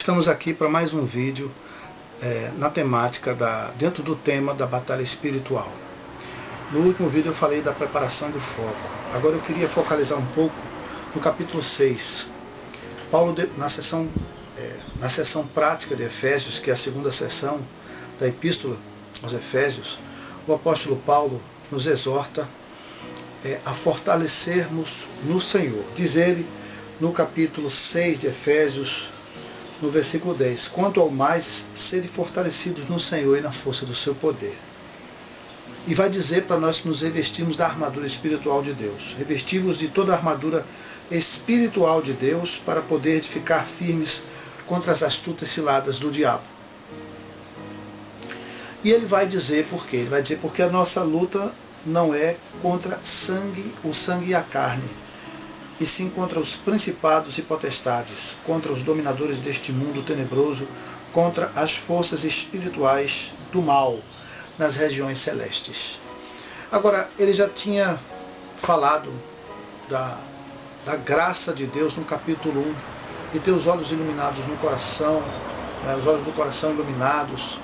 Estamos aqui para mais um vídeo na temática, dentro do tema da batalha espiritual. No último vídeo eu falei da preparação do foco. Agora eu queria focalizar um pouco no capítulo 6. Paulo, na sessão prática de Efésios, que é a segunda sessão da Epístola aos Efésios, o apóstolo Paulo nos exorta a fortalecermos no Senhor. Diz ele no capítulo 6 de Efésios, no versículo 10, quanto ao mais, serem fortalecidos no Senhor e na força do seu poder. E vai dizer para nós nos revestirmos da armadura espiritual de Deus. Revestirmos de toda a armadura espiritual de Deus para poder ficar firmes contra as astutas ciladas do diabo. E ele vai dizer por quê? Ele vai dizer porque a nossa luta não é contra o sangue e a carne, e sim contra os principados e potestades, contra os dominadores deste mundo tenebroso, contra as forças espirituais do mal nas regiões celestes. Agora, ele já tinha falado da graça de Deus no capítulo 1, de ter os olhos iluminados no coração, os olhos do coração iluminados,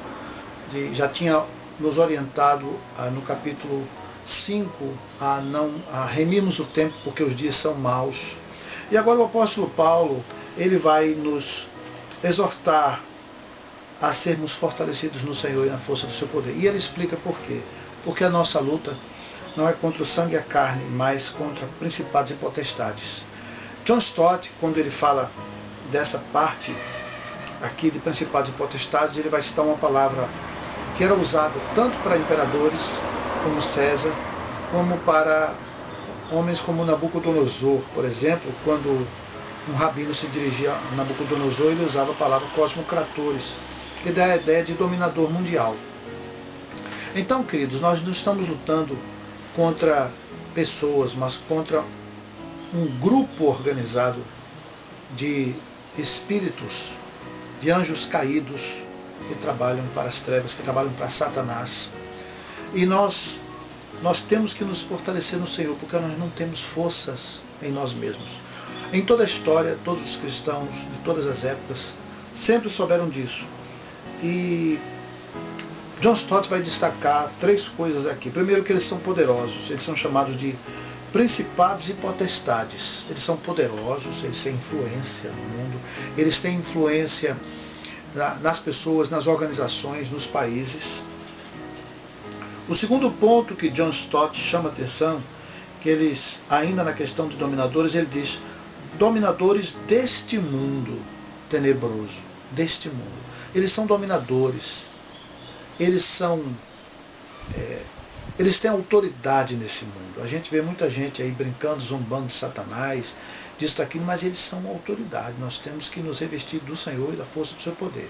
já tinha nos orientado no capítulo 5 a remirmos o tempo porque os dias são maus. E agora o apóstolo Paulo, ele vai nos exortar a sermos fortalecidos no Senhor e na força do seu poder. E ele explica por quê. Porque a nossa luta não é contra o sangue e a carne, mas contra principados e potestades. John Stott, quando ele fala dessa parte aqui de principados e potestades, ele vai citar uma palavra que era usada tanto para imperadores como César, como para homens como Nabucodonosor, por exemplo. Quando um rabino se dirigia a Nabucodonosor, ele usava a palavra cosmocratores, que dá a ideia de dominador mundial. Então, queridos, nós não estamos lutando contra pessoas, mas contra um grupo organizado de espíritos, de anjos caídos, que trabalham para as trevas, que trabalham para Satanás. E nós temos que nos fortalecer no Senhor, porque nós não temos forças em nós mesmos. Em toda a história, todos os cristãos, de todas as épocas, sempre souberam disso. E John Stott vai destacar 3 coisas aqui. Primeiro, que eles são poderosos, eles são chamados de principados e potestades. Eles são poderosos, eles têm influência no mundo, eles têm influência nas pessoas, nas organizações, nos países. O segundo ponto que John Stott chama a atenção, que eles, ainda na questão de dominadores, ele diz, dominadores deste mundo tenebroso, deste mundo. Eles são dominadores, eles têm autoridade nesse mundo. A gente vê muita gente aí brincando, zombando de Satanás, disso, daquilo, mas eles são autoridade. Nós temos que nos revestir do Senhor e da força do seu poder.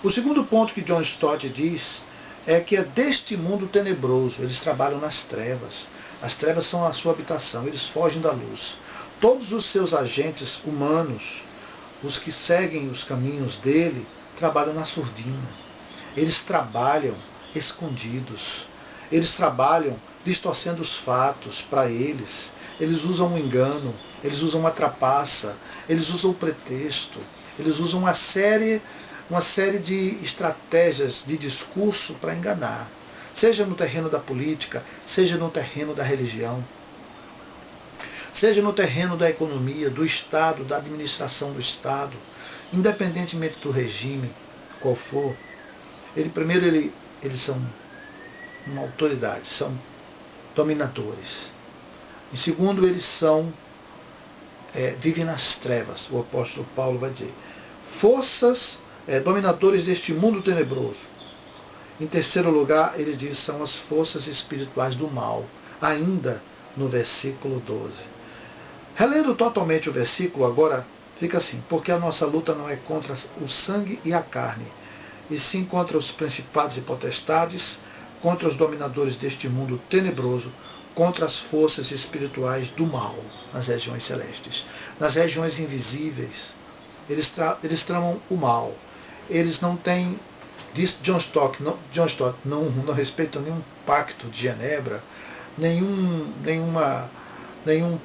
O segundo ponto que John Stott diz é que é deste mundo tenebroso. Eles trabalham nas trevas. As trevas são a sua habitação, eles fogem da luz. Todos os seus agentes humanos, os que seguem os caminhos dele, trabalham na surdina. Eles trabalham escondidos. Eles trabalham distorcendo os fatos para eles. Eles usam o engano, eles usam a trapaça, eles usam o pretexto, eles usam uma série de estratégias de discurso para enganar. Seja no terreno da política, seja no terreno da religião, seja no terreno da economia, do Estado, da administração do Estado, independentemente do regime, qual for. Eles são uma autoridade, são dominadores. Em segundo, eles vivem nas trevas, o apóstolo Paulo vai dizer. Dominadores deste mundo tenebroso. Em terceiro lugar, ele diz, são as forças espirituais do mal, ainda no versículo 12. Relendo totalmente o versículo, agora fica assim, porque a nossa luta não é contra o sangue e a carne, e sim contra os principados e potestades, contra os dominadores deste mundo tenebroso, contra as forças espirituais do mal nas regiões celestes, nas regiões invisíveis. Eles tramam o mal. Eles não têm, diz John Stott, não respeitam nenhum pacto de Genebra, nenhum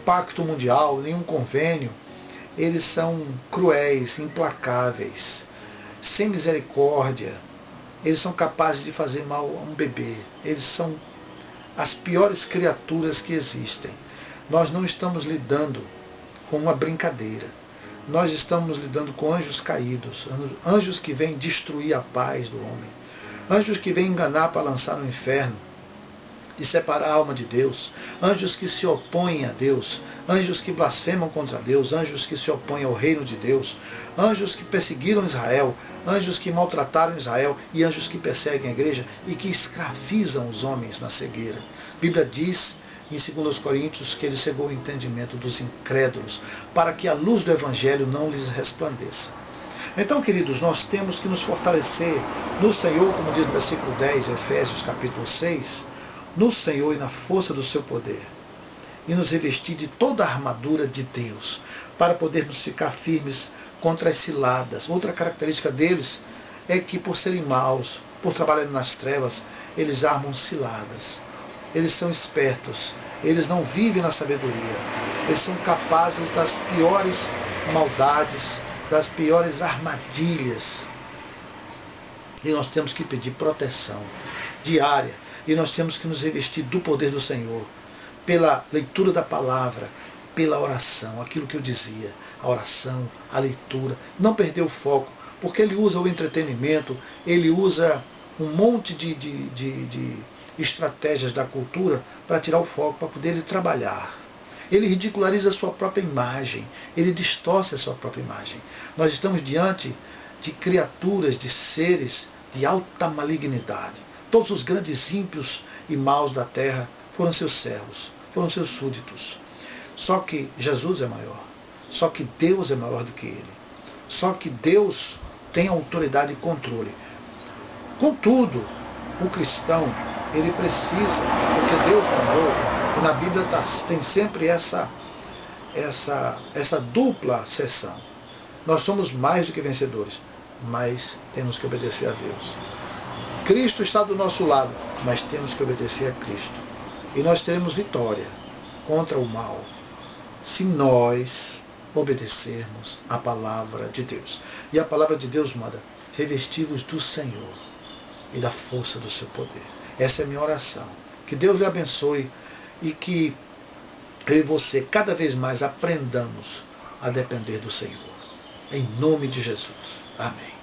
pacto mundial, nenhum convênio. Eles são cruéis, implacáveis. sem misericórdia. Eles são capazes de fazer mal a um bebê. Eles são as piores criaturas que existem. Nós não estamos lidando com uma brincadeira. Nós estamos lidando com anjos caídos, anjos que vêm destruir a paz do homem, anjos que vêm enganar para lançar no inferno, de separar a alma de Deus, anjos que se opõem a Deus, anjos que blasfemam contra Deus, anjos que se opõem ao reino de Deus, anjos que perseguiram Israel, anjos que maltrataram Israel e anjos que perseguem a igreja e que escravizam os homens na cegueira. A Bíblia diz em 2 Coríntios que ele cegou o entendimento dos incrédulos para que a luz do Evangelho não lhes resplandeça. Então, queridos, nós temos que nos fortalecer no Senhor, como diz no versículo 10, Efésios capítulo 6, no Senhor e na força do seu poder, e nos revestir de toda a armadura de Deus, para podermos ficar firmes contra as ciladas. Outra característica deles é que, por serem maus, por trabalharem nas trevas, eles armam ciladas. Eles são espertos, eles não vivem na sabedoria, eles são capazes das piores maldades, das piores armadilhas. E nós temos que pedir proteção diária, e nós temos que nos revestir do poder do Senhor, pela leitura da palavra, pela oração, aquilo que eu dizia, a oração, a leitura, não perder o foco, porque ele usa o entretenimento, ele usa um monte de estratégias da cultura para tirar o foco, para poder ele trabalhar. Ele ridiculariza a sua própria imagem, ele distorce a sua própria imagem. Nós estamos diante de criaturas, de seres de alta malignidade. Todos os grandes ímpios e maus da terra foram seus servos, foram seus súditos. Só que Jesus é maior, só que Deus é maior do que ele, só que Deus tem autoridade e controle. Contudo, o cristão, ele precisa, porque Deus mandou, e na Bíblia tem sempre essa dupla sessão. Nós somos mais do que vencedores, mas temos que obedecer a Deus. Cristo está do nosso lado, mas temos que obedecer a Cristo. E nós teremos vitória contra o mal, se nós obedecermos a palavra de Deus. E a palavra de Deus manda, revesti-vos do Senhor e da força do seu poder. Essa é a minha oração. Que Deus lhe abençoe e que eu e você cada vez mais aprendamos a depender do Senhor. Em nome de Jesus. Amém.